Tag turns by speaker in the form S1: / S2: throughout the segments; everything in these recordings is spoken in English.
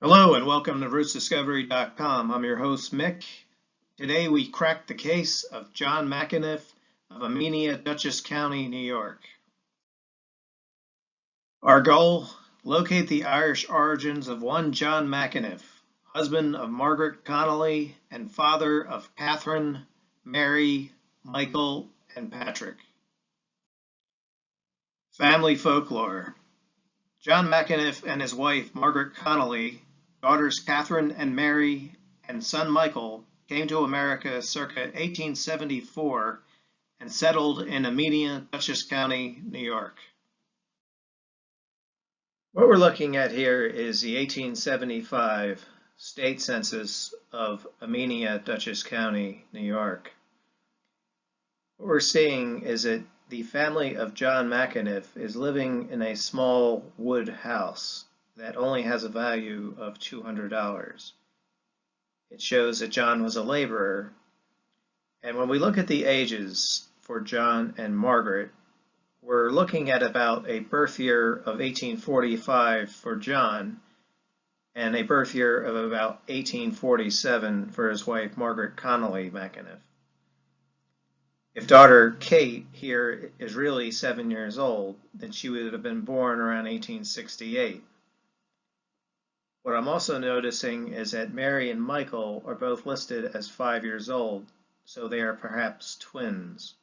S1: Hello and welcome to RootsDiscovery.com. I'm your host, Mick. Today we crack the case of John McEniff of Amenia, Dutchess County, New York. Our goal, locate the Irish origins of one John McEniff, husband of Margaret Connolly and father of Catherine, Mary, Michael, and Patrick. Family folklore. John McEniff and his wife, Margaret Connolly, daughters Catherine and Mary, and son Michael came to America circa 1874 and settled in Amenia, Dutchess County, New York. What we're looking at here is the 1875 state census of Amenia, Dutchess County, New York. What we're seeing is that the family of John McEniff is living in a small wood house that only has a value of $200. It shows that John was a laborer, and when we look at the ages for John and Margaret, we're looking at about a birth year of 1845 for John and a birth year of about 1847 for his wife Margaret Connolly McEniff. If daughter Kate here is really 7 years old, then she would have been born around 1868. What I'm also noticing is that Mary and Michael are both listed as 5 years old, so they are perhaps twins.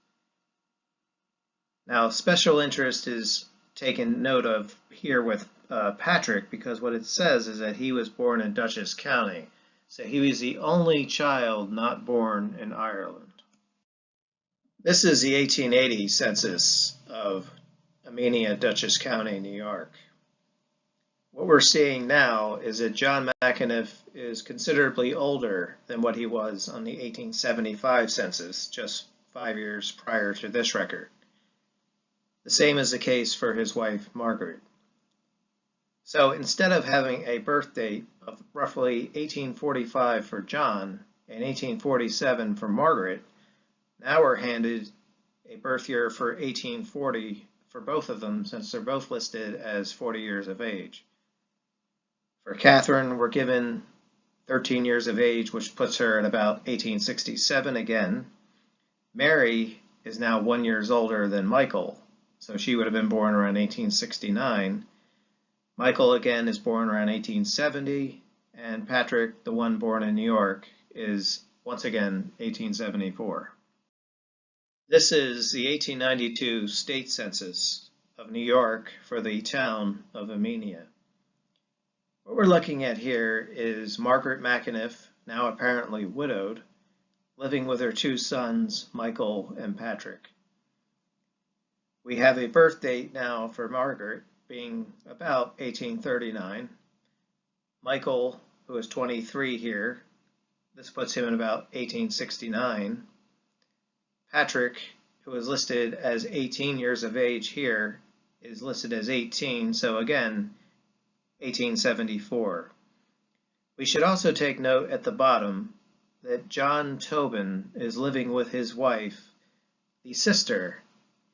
S1: Now, special interest is taken note of here with Patrick, because what it says is that he was born in Dutchess County, so he was the only child not born in Ireland. This is the 1880 census of Amenia, Dutchess County, New York. What we're seeing now is that John McEniff is considerably older than what he was on the 1875 census, just 5 years prior to this record. The same is the case for his wife, Margaret. So instead of having a birth date of roughly 1845 for John and 1847 for Margaret, now we're handed a birth year for 1840 for both of them, since they're both listed as 40 years of age. For Catherine, we're given 13 years of age, which puts her at about 1867 again. Mary is now 1 year older than Michael, so she would have been born around 1869. Michael again is born around 1870, and Patrick, the one born in New York, is once again 1874. This is the 1892 state census of New York for the town of Amenia. What we're looking at here is Margaret McEniff, now apparently widowed, living with her two sons, Michael and Patrick. We have a birth date now for Margaret being about 1839. Michael, who is 23 here, this puts him in about 1869. Patrick, who is listed as 18 years of age here, is listed as 18, so again, 1874. We should also take note at the bottom that John Tobin is living with his wife, the sister,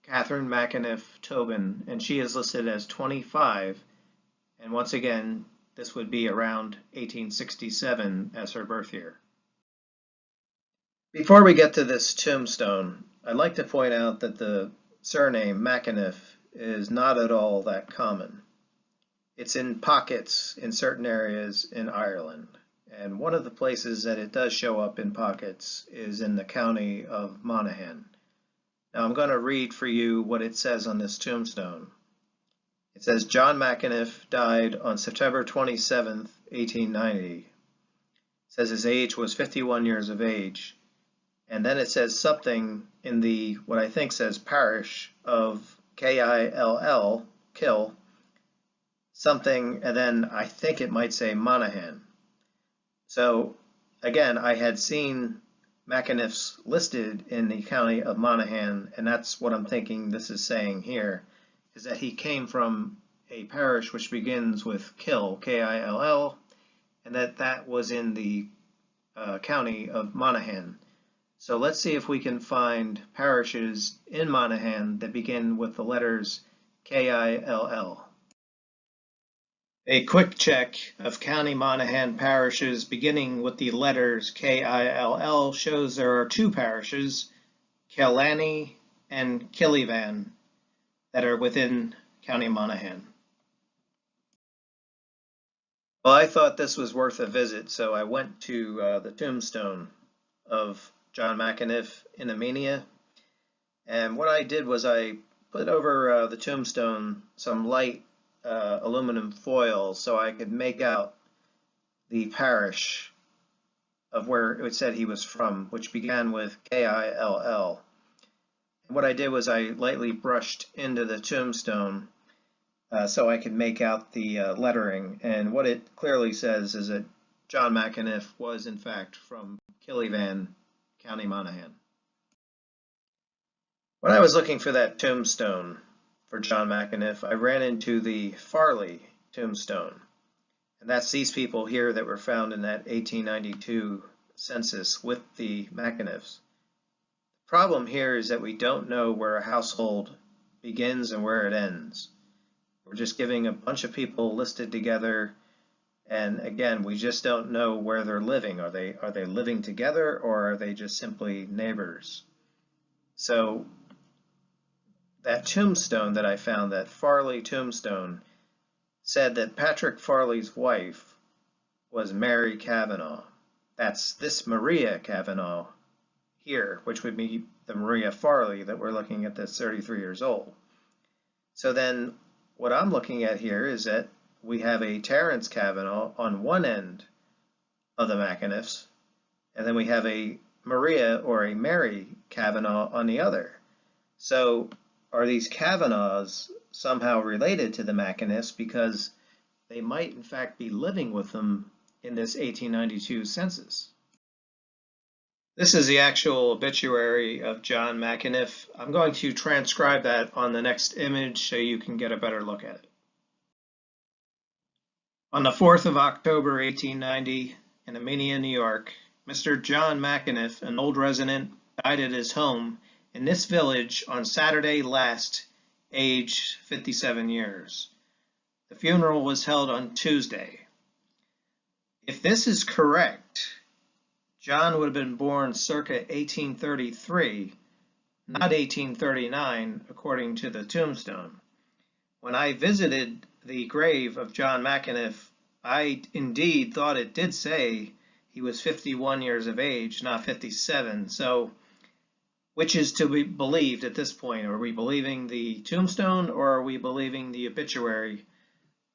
S1: Catherine McEniff Tobin, and she is listed as 25, and once again, this would be around 1867 as her birth year. Before we get to this tombstone, I'd like to point out that the surname McEniff is not at all that common. It's in pockets in certain areas in Ireland, and one of the places that it does show up in pockets is in the county of Monaghan. Now I'm going to read for you what it says on this tombstone. It says John McEniff died on September 27th, 1890. It says his age was 51 years of age. And then it says something in the, what I think says parish of K-I-L-L, Kill, something, and then I think it might say Monaghan. So again, I had seen McEniff's listed in the county of Monaghan, and that's what I'm thinking this is saying here, is that he came from a parish which begins with Kill, K-I-L-L, and that was in the county of Monaghan. So let's see if we can find parishes in Monaghan that begin with the letters K-I-L-L. A quick check of County Monaghan parishes beginning with the letters K-I-L-L shows there are two parishes, Killanny and Killyvan, that are within County Monaghan. Well, I thought this was worth a visit, so I went to the tombstone of John McEniff in Amenia. And what I did was I put over the tombstone some light aluminum foil so I could make out the parish of where it said he was from, which began with K-I-L-L. And what I did was I lightly brushed into the tombstone so I could make out the lettering. And what it clearly says is that John McEniff was in fact from Killyvan, County Monaghan. When I was looking for that tombstone for John McEniff, I ran into the Farley tombstone. And that's these people here that were found in that 1892 census with the McEniffs. The problem here is that we don't know where a household begins and where it ends. We're just giving a bunch of people listed together, and again, we just don't know where they're living. Are they living together, or are they just simply neighbors? So that tombstone that I found, that Farley tombstone, said that Patrick Farley's wife was Mary Kavanaugh. That's this Maria Kavanaugh here, which would be the Maria Farley that we're looking at that's 33 years old. So then what I'm looking at here is that we have a Terence Kavanaugh on one end of the McEniffs, and then we have a Maria or a Mary Kavanaugh on the other. So are these Kavanaughs somehow related to the McEniffs because they might in fact be living with them in this 1892 census? This is the actual obituary of John McEniff. I'm going to transcribe that on the next image so you can get a better look at it. On the 4th of October, 1890, in Amenia, New York, Mr. John McEniff, an old resident, died at his home in this village on Saturday last, aged 57 years. The funeral was held on Tuesday. If this is correct, John would have been born circa 1833, not 1839, according to the tombstone. When I visited the grave of John McEniff, I indeed thought it did say he was 51 years of age, not 57. So, which is to be believed at this point? Are we believing the tombstone or are we believing the obituary?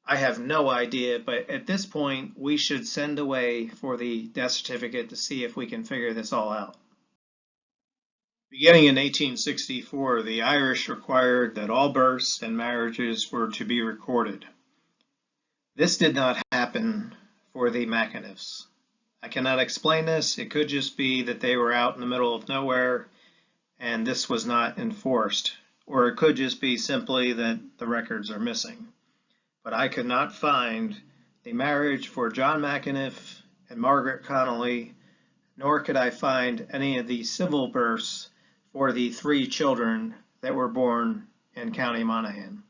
S1: I have no idea, but at this point, we should send away for the death certificate to see if we can figure this all out. Beginning in 1864, the Irish required that all births and marriages were to be recorded. This did not happen for the McEniffs. I cannot explain this. It could just be that they were out in the middle of nowhere and this was not enforced, or it could just be simply that the records are missing. But I could not find the marriage for John McEniff and Margaret Connolly, nor could I find any of the civil births for the 3 children that were born in County Monaghan.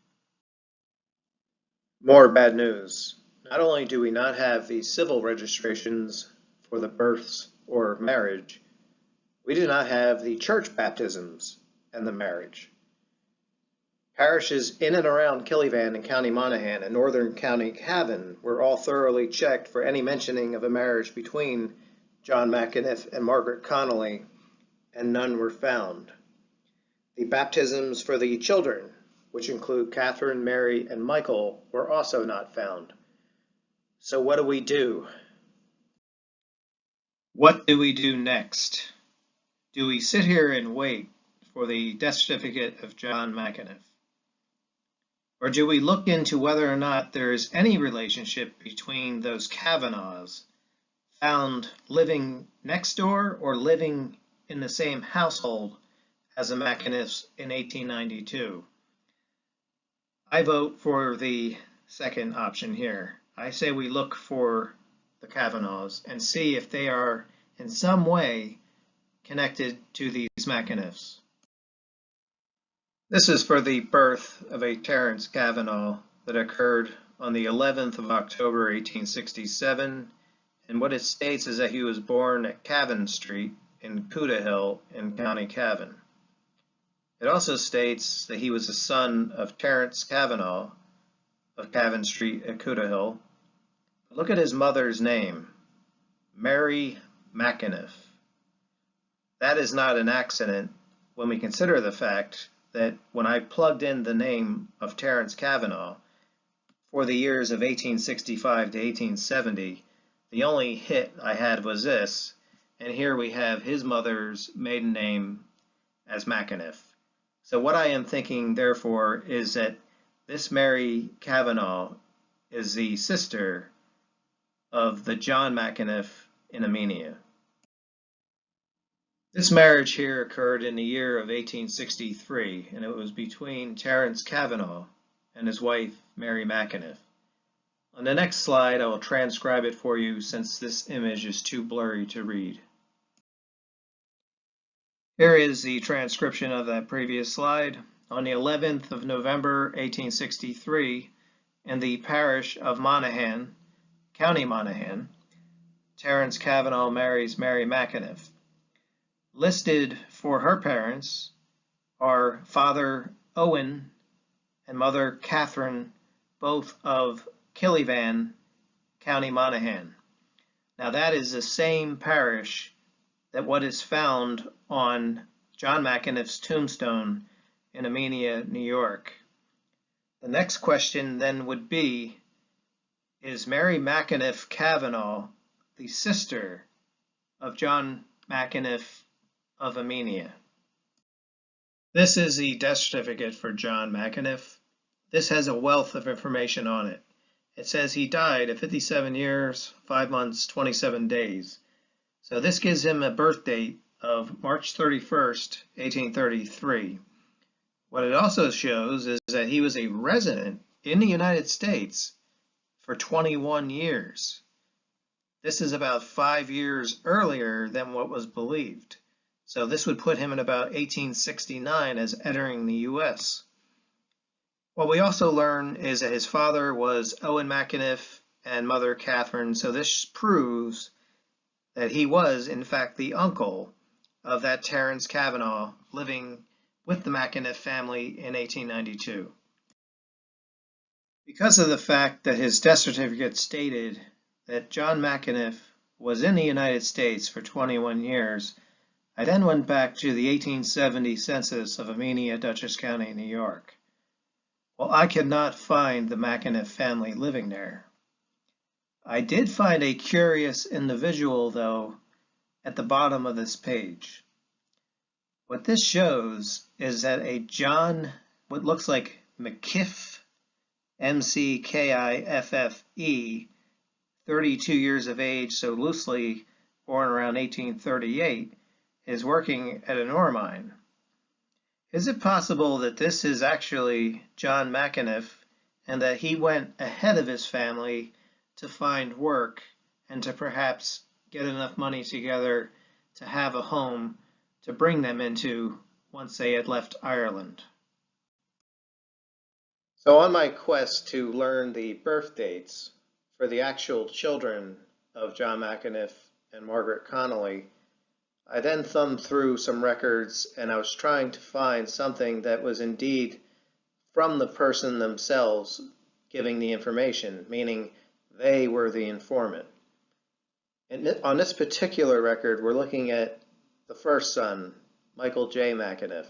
S1: More bad news. Not only do we not have the civil registrations for the births or marriage, we do not have the church baptisms and the marriage. Parishes in and around Killyvan and County Monaghan and northern County Cavan were all thoroughly checked for any mentioning of a marriage between John McEniff and Margaret Connolly, and none were found. The baptisms for the children, which include Catherine, Mary, and Michael, were also not found. So what do we do? What do we do next? Do we sit here and wait for the death certificate of John McEniff? Or do we look into whether or not there is any relationship between those Kavanaughs found living next door or living in the same household as the McEniffs in 1892? I vote for the second option here. I say we look for the Kavanaughs and see if they are in some way connected to these McEniffs. This is for the birth of a Terence Kavanaugh that occurred on the 11th of October, 1867, and what it states is that he was born at Cavan Street in Coodahill in County Cavan. It also states that he was the son of Terence Kavanagh of Cavan Street at Coodahill. Look at his mother's name, Mary McEniff. That is not an accident when we consider the fact that when I plugged in the name of Terence Kavanagh for the years of 1865 to 1870, the only hit I had was this, and here we have his mother's maiden name as McEniff. So what I am thinking, therefore, is that this Mary Kavanagh is the sister of the John McEniff in Amenia. This marriage here occurred in the year of 1863, and it was between Terence Kavanagh and his wife, Mary McEniff. On the next slide, I will transcribe it for you since this image is too blurry to read. Here is the transcription of that previous slide. On the 11th of November, 1863, in the parish of Monaghan, County Monaghan, Terence Kavanagh marries Mary McEniff. Listed for her parents are Father Owen and Mother Catherine, both of Killyvan, County Monaghan. Now that is the same parish that what is found on John McEniff's tombstone in Amenia, New York. The next question then would be, is Mary McEniff Kavanagh the sister of John McEniff of Amenia? This is the death certificate for John McEniff. This has a wealth of information on it. It says he died at 57 years, 5 months, 27 days. So this gives him a birth date of March 31st, 1833. What it also shows is that he was a resident in the United States for 21 years. This is about 5 years earlier than what was believed. So this would put him in about 1869 as entering the U.S. What we also learn is that his father was Owen McEniff and Mother Catherine, so this proves that he was, in fact, the uncle of that Terence Kavanagh living with the McEniff family in 1892. Because of the fact that his death certificate stated that John McEniff was in the United States for 21 years, I then went back to the 1870 census of Amenia, Dutchess County, New York. Well, I could not find the McEniff family living there. I did find a curious individual, though, at the bottom of this page. What this shows is that a John, what looks like McKiff, M-C-K-I-F-F-E, 32 years of age, so loosely born around 1838, is working at an ore mine. Is it possible that this is actually John McEniff and that he went ahead of his family to find work and to perhaps get enough money together to have a home to bring them into once they had left Ireland? So on my quest to learn the birth dates for the actual children of John McEniff and Margaret Connolly, I then thumbed through some records and I was trying to find something that was indeed from the person themselves giving the information, meaning they were the informant. And on this particular record, we're looking at the first son, Michael J. McEniff.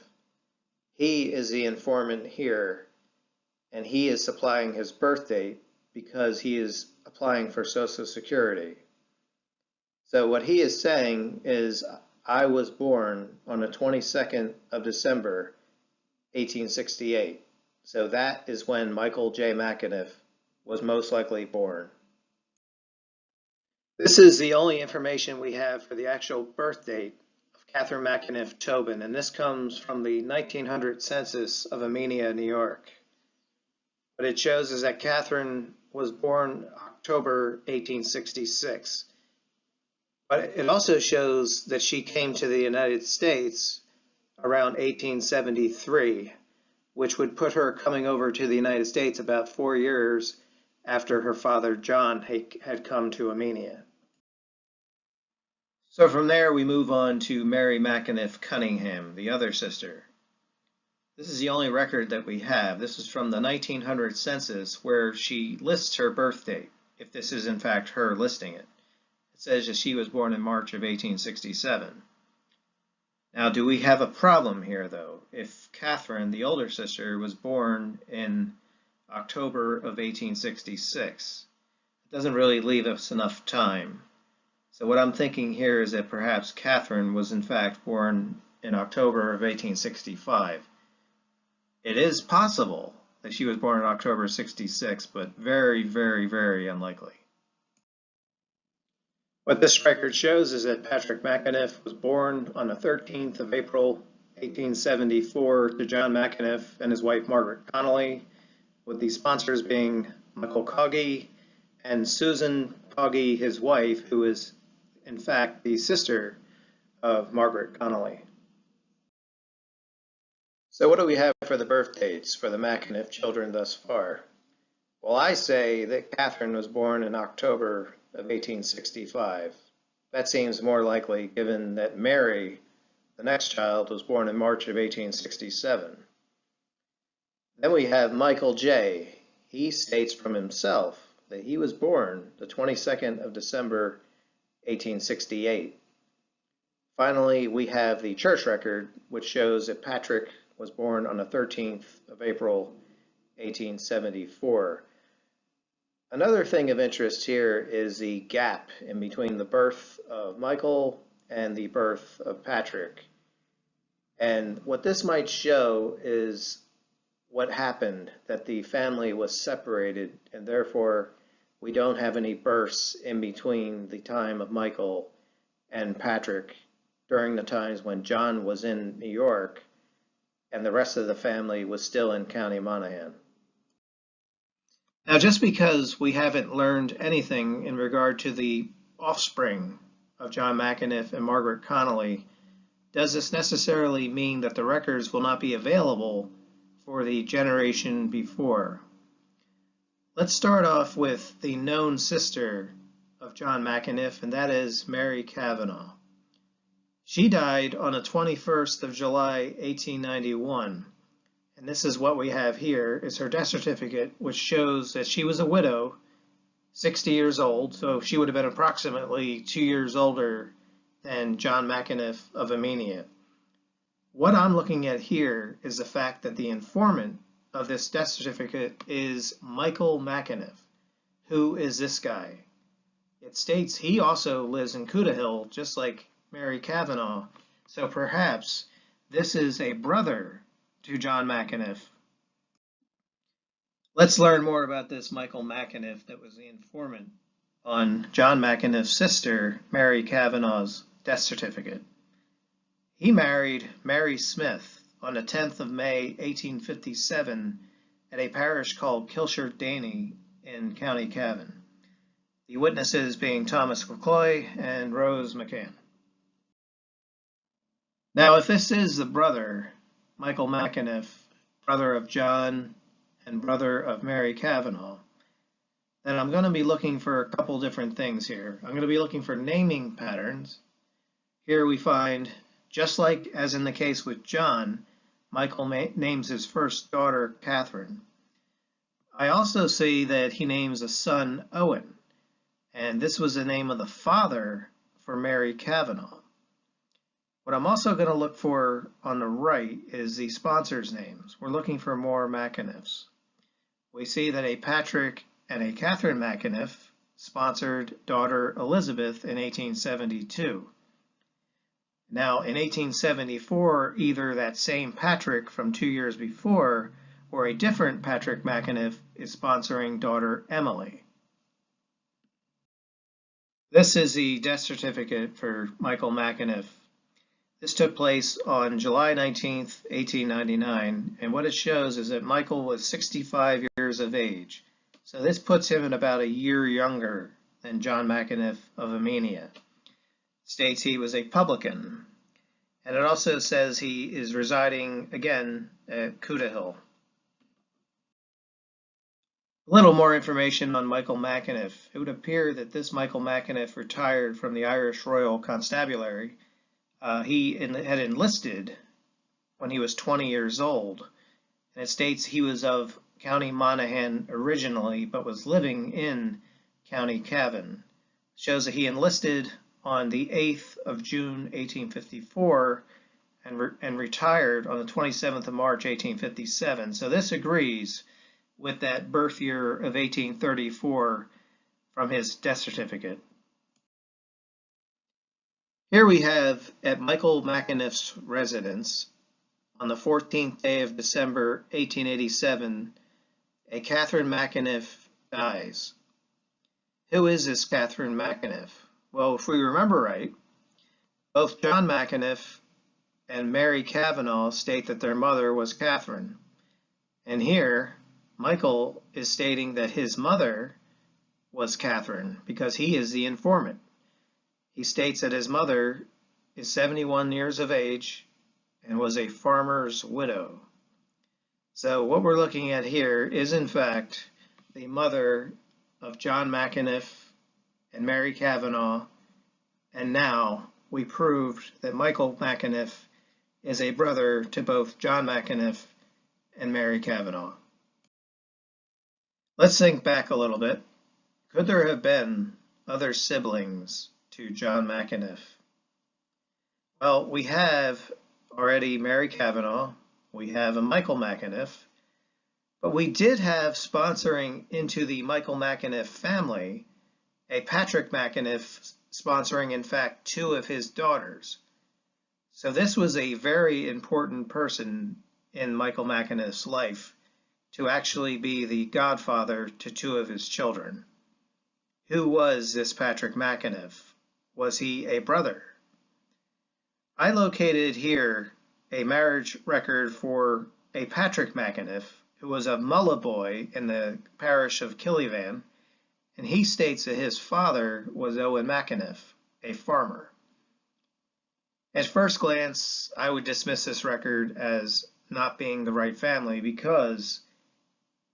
S1: He is the informant here, and he is supplying his birth date because he is applying for Social Security. So what he is saying is, I was born on the 22nd of December, 1868. So that is when Michael J. McEniff was most likely born. This is the only information we have for the actual birth date of Catherine McEniff Tobin, and this comes from the 1900 census of Amenia, New York. What it shows is that Catherine was born October 1866. But it also shows that she came to the United States around 1873, which would put her coming over to the United States about 4 years after her father John had come to Amenia. So from there we move on to Mary McEniff Cunningham, the other sister. This is the only record that we have. This is from the 1900 census where she lists her birth date, if this is in fact her listing it. It says that she was born in March of 1867. Now, do we have a problem here, though? If Catherine, the older sister, was born in October of 1866, it doesn't really leave us enough time. So what I'm thinking here is that perhaps Catherine was in fact born in October of 1865. It is possible that she was born in October 66, but very, very, very unlikely. What this record shows is that Patrick McEniff was born on the 13th of April, 1874 to John McEniff and his wife Margaret Connolly, with the sponsors being Michael Coggy and Susan Coggy, his wife, who is in fact the sister of Margaret Connolly. So what do we have for the birth dates for the McEniff children thus far? Well, I say that Catherine was born in October of 1865. That seems more likely given that Mary, the next child, was born in March of 1867. Then we have Michael J. He states from himself that he was born the 22nd of December, 1868. Finally, we have the church record, which shows that Patrick was born on the 13th of April, 1874. Another thing of interest here is the gap in between the birth of Michael and the birth of Patrick. And what this might show is what happened, that the family was separated, and therefore we don't have any births in between the time of Michael and Patrick during the times when John was in New York and the rest of the family was still in County Monaghan. Now, just because we haven't learned anything in regard to the offspring of John McEniff and Margaret Connolly, does this necessarily mean that the records will not be available for the generation before? Let's start off with the known sister of John McEniff, and that is Mary Cavanaugh. She died on the 21st of July, 1891. And this is what we have here, is her death certificate, which shows that she was a widow, 60 years old, so she would have been approximately 2 years older than John McEniff of Amenia. What I'm looking at here is the fact that the informant of this death certificate is Michael McEniff. Who is this guy? It states he also lives in Cootahill, just like Mary Cavanaugh, so perhaps this is a brother to John McEniff. Let's learn more about this Michael McEniff that was the informant on John McEniff's sister, Mary Cavanaugh's death certificate. He married Mary Smith on the 10th of May, 1857 at a parish called Kilshire Daney in County Cavan. The witnesses being Thomas McCloy and Rose McCann. Now, if this is the brother, Michael McEniff, brother of John and brother of Mary Cavanaugh, then I'm going to be looking for a couple different things here. I'm going to be looking for naming patterns. Here we find, just like as in the case with John, Michael names his first daughter Catherine. I also see that he names a son Owen, and this was the name of the father for Mary Cavanaugh. What I'm also going to look for on the right is the sponsors' names. We're looking for more McEniffs. We see that a Patrick and a Catherine McEniff sponsored daughter Elizabeth in 1872. Now, in 1874, either that same Patrick from 2 years before or a different Patrick McEniff is sponsoring daughter Emily. This is the death certificate for Michael McEniff. This took place on July 19th, 1899, and what it shows is that Michael was 65 years of age. So this puts him at about a year younger than John McEniff of Amenia. It states he was a publican, and it also says he is residing again at Cootahill. A little more information on Michael McEniff. It would appear that this Michael McEniff retired from the Irish Royal Constabulary. Had enlisted when he was 20 years old, and it states he was of County Monaghan originally, but was living in County Cavan. It shows that he enlisted on the 8th of June 1854 and retired on the 27th of March 1857. So this agrees with that birth year of 1834 from his death certificate. Here we have at Michael McEniff's residence on the 14th day of December 1887, a Catherine McEniff dies. Who is this Catherine McEniff? Well, if we remember right, both John McEniff and Mary Cavanaugh state that their mother was Catherine. And here, Michael is stating that his mother was Catherine because he is the informant. He states that his mother is 71 years of age and was a farmer's widow. So what we're looking at here is in fact the mother of John McEniff and Mary Cavanaugh, and now we proved that Michael McEniff is a brother to both John McEniff and Mary Cavanaugh. Let's think back a little bit. Could there have been other siblings to John McEniff? Well, we have already Mary Cavanaugh, we have a Michael McEniff, but we did have sponsoring into the Michael McEniff family a Patrick McEniff sponsoring, in fact, two of his daughters. So this was a very important person in Michael McEniff's life to actually be the godfather to two of his children. Who was this Patrick McEniff? Was he a brother? I located here a marriage record for a Patrick McEniff who was of Mullaboy in the parish of Killyvan, and he states that his father was Owen McEniff, a farmer. At first glance, I would dismiss this record as not being the right family because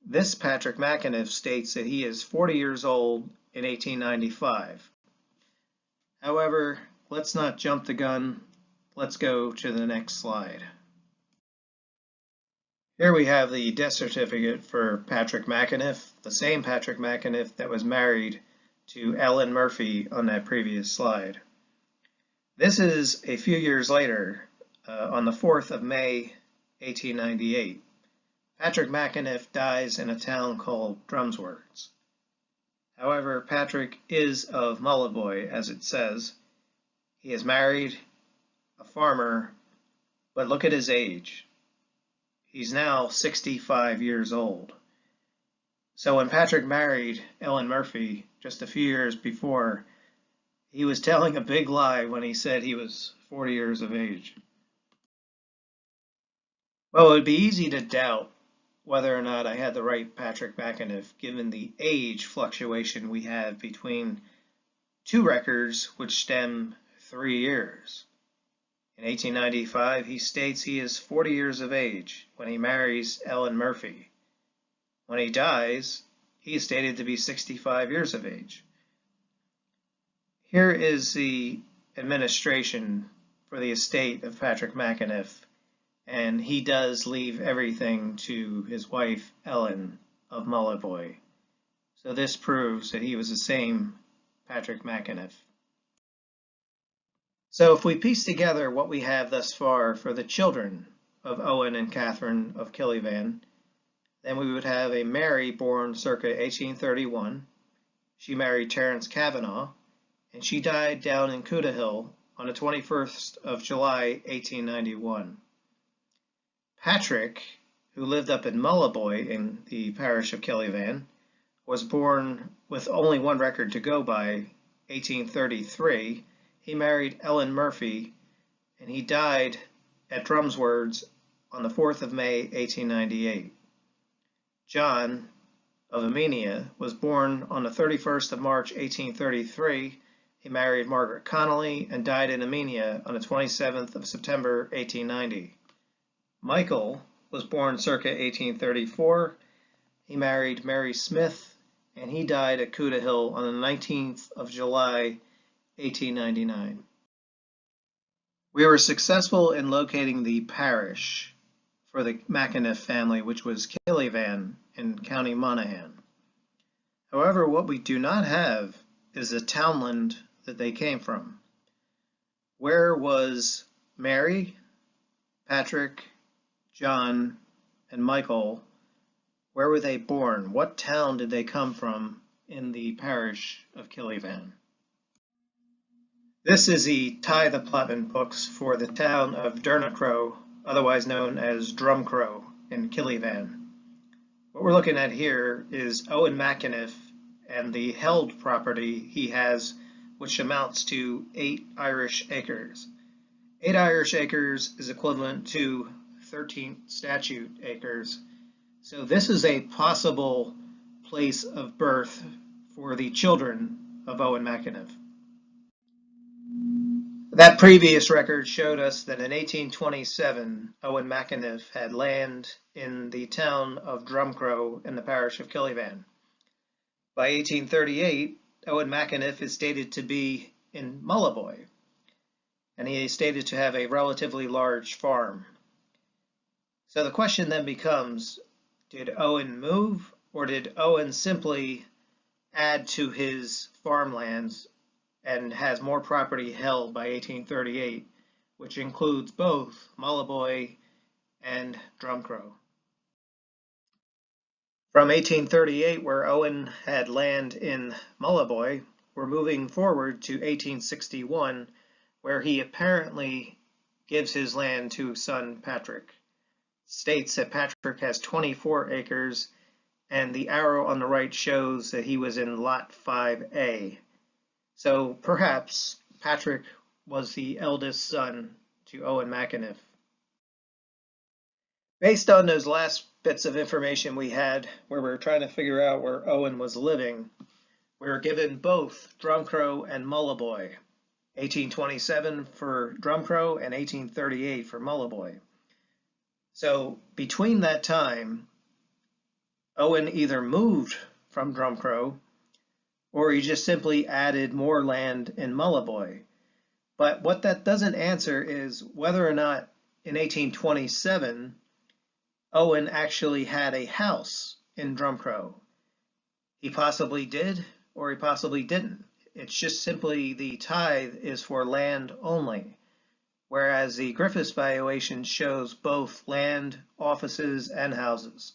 S1: this Patrick McEniff states that he is 40 years old in 1895. However, let's not jump the gun. Let's go to the next slide. Here we have the death certificate for Patrick McEniff, the same Patrick McEniff that was married to Ellen Murphy on that previous slide. This is a few years later, on the 4th of May, 1898. Patrick McEniff dies in a town called Drumswords. However, Patrick is of Mullaboy, as it says. He is married, a farmer, but look at his age. He's now 65 years old. So when Patrick married Ellen Murphy just a few years before, he was telling a big lie when he said he was 40 years of age. Well, it would be easy to doubt whether or not I had the right Patrick McEniff given the age fluctuation we have between two records which stem 3 years. In 1895, he states he is 40 years of age when he marries Ellen Murphy. When he dies, he is stated to be 65 years of age. Here is the administration for the estate of Patrick McEniff, and he does leave everything to his wife, Ellen, of Mullaboy. So this proves that he was the same Patrick McEniff. So if we piece together what we have thus far for the children of Owen and Catherine of Killyvan, then we would have a Mary born circa 1831. She married Terence Cavanaugh, and she died down in Coodahill on the 21st of July, 1891. Patrick, who lived up in Mullaboy in the parish of Killyvan, was born with only one record to go by, 1833. He married Ellen Murphy, and he died at Drumswords on the 4th of May, 1898. John of Amenia was born on the 31st of March, 1833. He married Margaret Connolly and died in Amenia on the 27th of September, 1890. Michael was born circa 1834. He married Mary Smith, and he died at Cuda Hill on the 19th of July, 1899. We were successful in locating the parish for the McEniff family, which was Killyvan in County Monaghan. However, what we do not have is the townland that they came from. Where was Mary, Patrick, John, and Michael? Where were they born? What town did they come from in the parish of Killyvan? This is the Tie the Plotman books for the town of Durnacrow, otherwise known as Drumcrow in Killyvan. What we're looking at here is Owen McEniff and the held property he has, which amounts to 8 Irish acres. 8 Irish acres is equivalent to 13 statute acres. So this is a possible place of birth for the children of Owen McEniff. That previous record showed us that in 1827, Owen McEniff had land in the town of Drumcrow in the parish of Killyvan. By 1838, Owen McEniff is stated to be in Mullaboy, and he is stated to have a relatively large farm. So the question then becomes, did Owen move, or did Owen simply add to his farmlands and has more property held by 1838, which includes both Mullaboy and Drumcrow? From 1838, where Owen had land in Mullaboy, we're moving forward to 1861, where he apparently gives his land to son Patrick. States that Patrick has 24 acres, and the arrow on the right shows that he was in Lot 5A. So perhaps Patrick was the eldest son to Owen McEniff. Based on those last bits of information we had, where we were trying to figure out where Owen was living, we were given both Drumcrow and Mullaboy, 1827 for Drumcrow and 1838 for Mullaboy. So between that time, Owen either moved from Drumcrow or he just simply added more land in Mullaboy. But what that doesn't answer is whether or not in 1827 Owen actually had a house in Drumcrow. He possibly did, or he possibly didn't. It's just simply the tithe is for land only, whereas the Griffiths valuation shows both land, offices, and houses.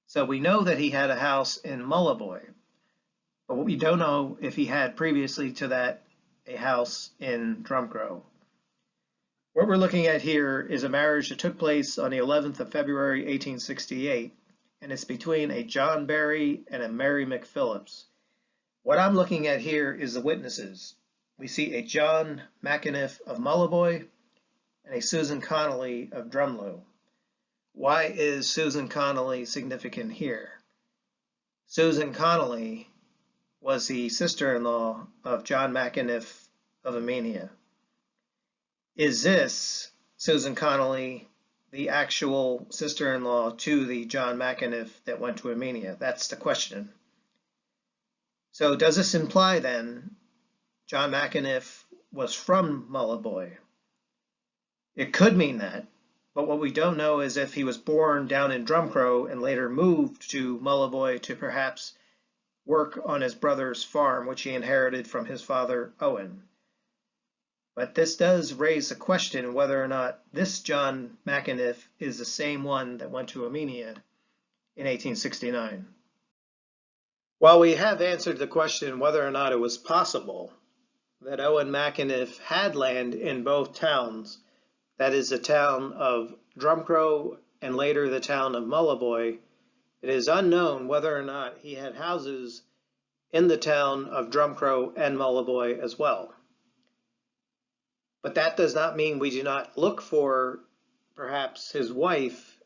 S1: So we know that he had a house in Mullaboy, but we don't know if he had previously to that a house in Drumcrow. What we're looking at here is a marriage that took place on the 11th of February, 1868, and it's between a John Berry and a Mary McPhillips. What I'm looking at here is the witnesses. We see a John McEniff of Mullaboy and a Susan Connolly of Drumlow. Why is Susan Connolly significant here? Susan Connolly was the sister-in-law of John McEniff of Amenia. Is this Susan Connolly the actual sister-in-law to the John McEniff that went to Amenia? That's the question. So does this imply then John McEniff was from Mullaboy? It could mean that, but what we don't know is if he was born down in Drumcrow and later moved to Mullaboy to perhaps work on his brother's farm, which he inherited from his father Owen. But this does raise the question whether or not this John McEniff is the same one that went to Amenia in 1869. While we have answered the question whether or not it was possible that Owen McEniff had land in both towns, that is the town of Drumcrow and later the town of Mullaboy, it is unknown whether or not he had houses in the town of Drumcrow and Mullaboy as well. But that does not mean we do not look for perhaps his wife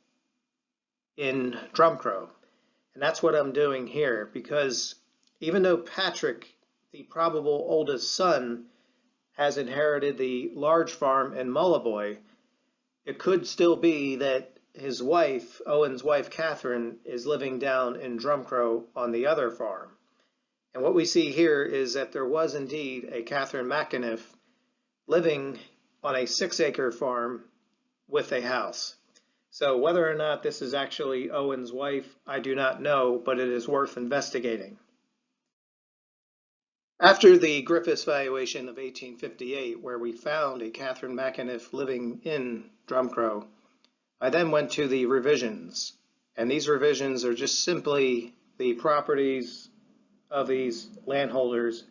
S1: in Drumcrow. And that's what I'm doing here, because even though Patrick, the probable oldest son, has inherited the large farm in Mullaboy, it could still be that his wife, Owen's wife, Catherine, is living down in Drumcrow on the other farm. And what we see here is that there was indeed a Catherine McEniff living on a 6-acre farm with a house. So whether or not this is actually Owen's wife, I do not know, but it is worth investigating. After the Griffiths valuation of 1858, where we found a Catherine McEniff living in Drumcrow, I then went to the revisions. And these revisions are just simply the properties of these landholders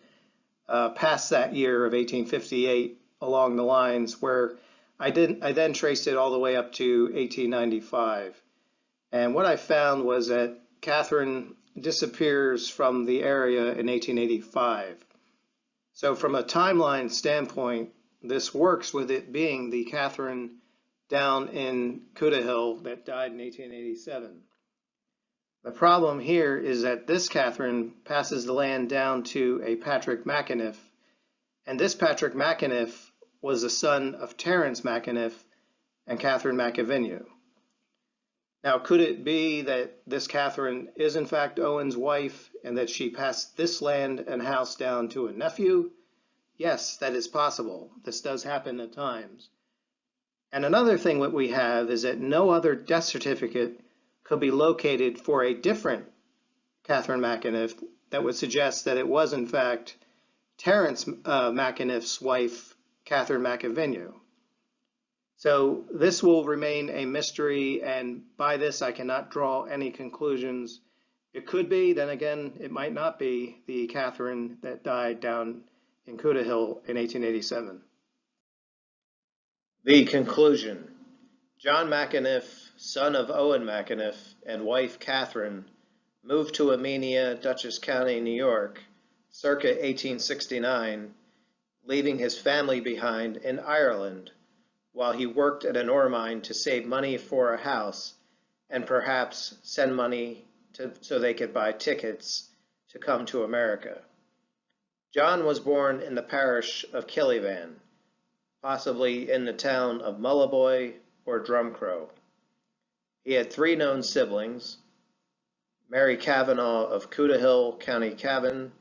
S1: past that year of 1858 along the lines where I then traced it all the way up to 1895. And what I found was that Catherine disappears from the area in 1885. So from a timeline standpoint, this works with it being the Catherine down in Cootahill that died in 1887. The problem here is that this Catherine passes the land down to a Patrick McEniff, and this Patrick McEniff was the son of Terence McEniff and Catherine McEvineau. Now, could it be that this Catherine is in fact Owen's wife and that she passed this land and house down to a nephew? Yes, that is possible. This does happen at times. And another thing that we have is that no other death certificate could be located for a different Catherine McEniff that would suggest that it was in fact Terence McEniff's wife, Catherine McEvineau. So this will remain a mystery, and by this I cannot draw any conclusions. It could be, then again, it might not be the Catherine that died down in Cootahill in 1887. The conclusion. John McEniff, son of Owen McEniff, and wife Catherine, moved to Amenia, Dutchess County, New York, circa 1869, leaving his family behind in Ireland, while he worked at an ore mine to save money for a house and perhaps send money so they could buy tickets to come to America. John was born in the parish of Killyvan, possibly in the town of Mullaboy or Drumcrow. He had 3 known siblings: Mary Cavanaugh of Cootahill, County Cavan,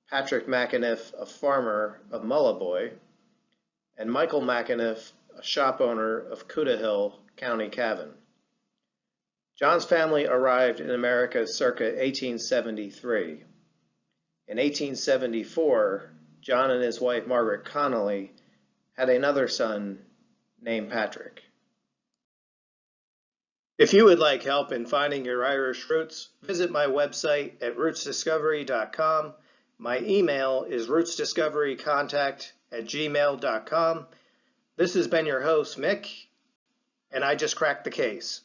S1: Patrick McEniff, a farmer of Mullaboy, and Michael McEniff, a shop owner of Cootahill, County Cavan. John's family arrived in America circa 1873. In 1874, John and his wife Margaret Connolly had another son named Patrick. If you would like help in finding your Irish roots, visit my website at rootsdiscovery.com. My email is rootsdiscoverycontact@gmail.com. This has been your host, Mick, and I just cracked the case.